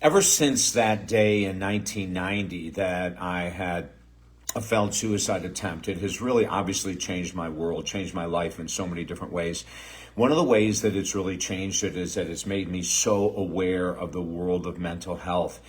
Ever since that day in 1990 that I had a failed suicide attempt, it has really obviously changed my world, changed my life in so many different ways. One of the ways that it's really changed it is that it's made me so aware of the world of mental health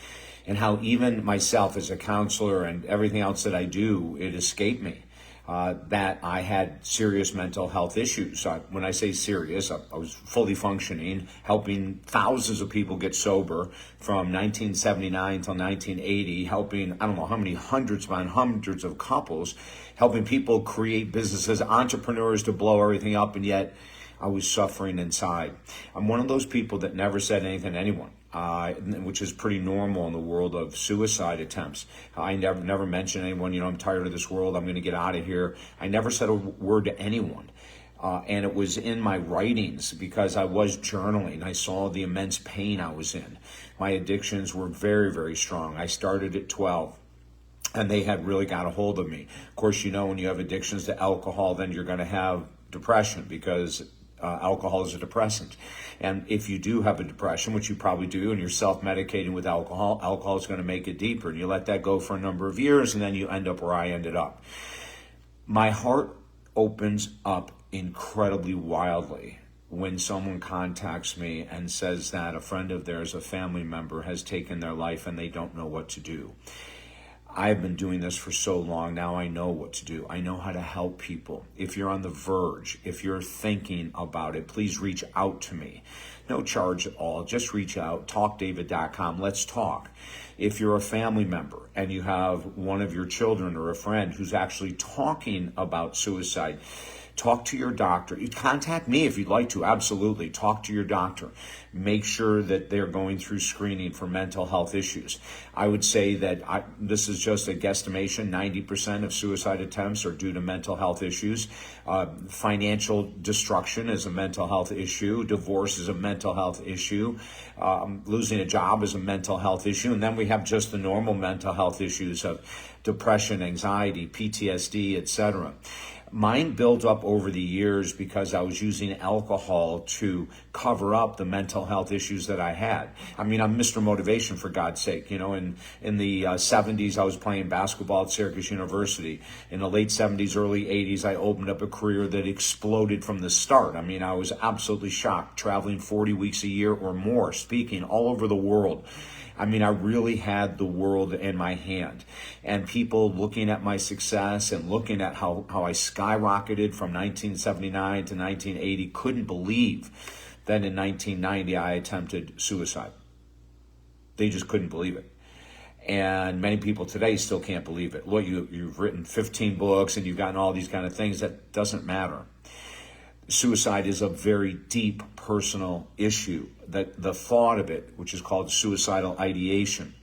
and how even myself as a counselor and everything else that I do, it escaped me. That I had serious mental health issues. When I say serious, I was fully functioning, helping thousands of people get sober from 1979 till 1980, helping, I don't know how many hundreds upon hundreds of couples, helping people create businesses, entrepreneurs to blow everything up, and yet I was suffering inside. I'm one of those people that never said anything to anyone. Which is pretty normal in the world of suicide attempts. I never mentioned anyone, I'm tired of this world, I'm going to get out of here. I never said a word to anyone. And it was in my writings because I was journaling. I saw the immense pain I was in. My addictions were very, very strong. I started at 12. And they had really got a hold of me. Of course, when you have addictions to alcohol, then you're going to have depression because alcohol is a depressant. And if you do have a depression, which you probably do, and you're self-medicating with alcohol is going to make it deeper. And you let that go for a number of years, and then you end up where I ended up. My heart opens up incredibly wildly when someone contacts me and says that a friend of theirs, a family member, has taken their life and they don't know what to do. I've been doing this for so long. Now I know what to do. I know how to help people. If you're on the verge, if you're thinking about it, please reach out to me. No charge at all. Just reach out. TalkDavid.com. Let's talk. If you're a family member and you have one of your children or a friend who's actually talking about suicide, talk to your doctor. You contact me if you'd like to. Absolutely. Talk to your doctor. Make sure that they're going through screening for mental health issues. I would say that this is just a guesstimation. 90% of suicide attempts are due to mental health issues. Financial destruction is a mental health issue. Divorce is a mental health issue. Losing a job is a mental health issue. And then we have just the normal mental health issues of depression, anxiety, PTSD, etc. Mine built up over the years because I was using alcohol to cover up the mental health issues that I had. I mean, I'm Mr. Motivation, for God's sake. In the 70s, I was playing basketball at Syracuse University. In the late 70s, early 80s, I opened up a career that exploded from the start. I mean, I was absolutely shocked, traveling 40 weeks a year or more, speaking all over the world. I mean, I really had the world in my hand, and people looking at my success and looking at how I skyrocketed from 1979 to 1980 couldn't believe that in 1990 I attempted suicide. They just couldn't believe it. And many people today still can't believe it. Look, you've written 15 books and you've gotten all these kind of things. That doesn't matter. Suicide is a very deep personal issue. That the thought of it, which is called suicidal ideation,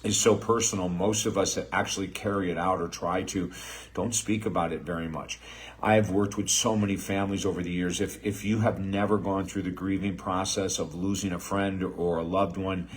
is so personal. Most of us that actually carry it out or try to don't speak about it very much. I have worked with so many families over the years. If you have never gone through the grieving process of losing a friend or a loved one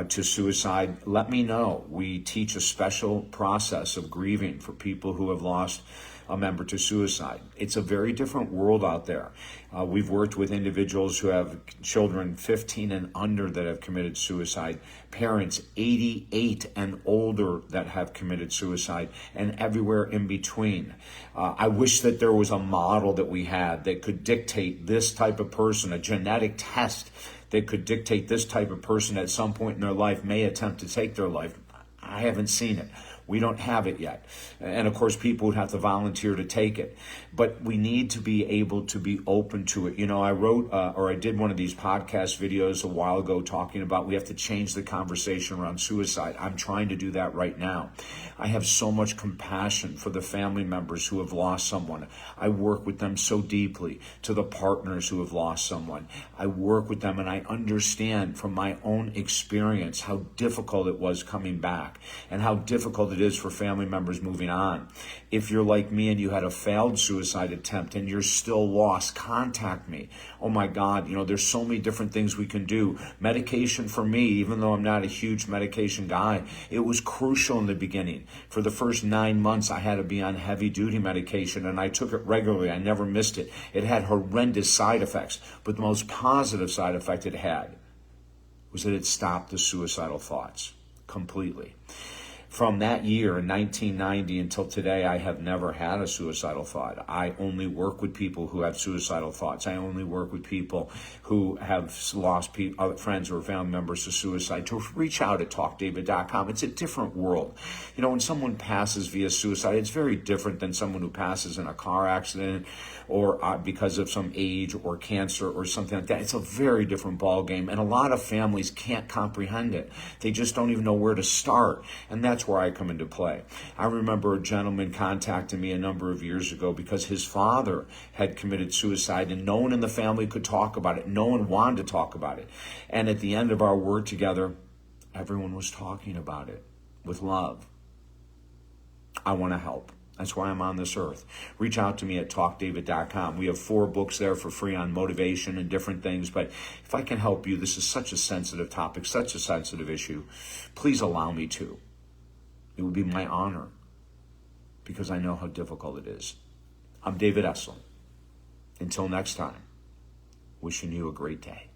to suicide, let me know. We teach a special process of grieving for people who have lost a member to suicide. It's a very different world out there. We've worked with individuals who have children 15 and under that have committed suicide, parents 88 and older that have committed suicide, and everywhere in between. I wish that there was a model that we had that could dictate this type of person, a genetic test that could dictate this type of person at some point in their life may attempt to take their life. I haven't seen it. We don't have it yet. And of course, people would have to volunteer to take it. But we need to be able to be open to it. I wrote I did one of these podcast videos a while ago talking about we have to change the conversation around suicide. I'm trying to do that right now. I have so much compassion for the family members who have lost someone. I work with them so deeply, to the partners who have lost someone. I work with them and I understand from my own experience how difficult it was coming back and how difficult it is for family members moving on. If you're like me and you had a failed suicide attempt and you're still lost, contact me. Oh my God, there's so many different things we can do. Medication for me, even though I'm not a huge medication guy, it was crucial in the beginning. For the first 9 months, I had to be on heavy duty medication and I took it regularly. I never missed it. It had horrendous side effects, but the most positive side effect it had was that it stopped the suicidal thoughts completely. From that year in 1990 until today, I have never had a suicidal thought. I only work with people who have suicidal thoughts. I only work with people who have lost friends or family members to suicide. To reach out at talkdavid.com. It's a different world. You know, when someone passes via suicide, it's very different than someone who passes in a car accident or because of some age or cancer or something like that. It's a very different ballgame, and a lot of families can't comprehend it. They just don't even know where to start, and that's where I come into play. I remember a gentleman contacting me a number of years ago because his father had committed suicide and no one in the family could talk about it. No one wanted to talk about it. And at the end of our work together, everyone was talking about it with love. I want to help. That's why I'm on this earth. Reach out to me at talkdavid.com. We have 4 books there for free on motivation and different things. But if I can help you, this is such a sensitive topic, such a sensitive issue. Please allow me to. It would be my honor because I know how difficult it is. I'm David Essel. Until next time, wishing you a great day.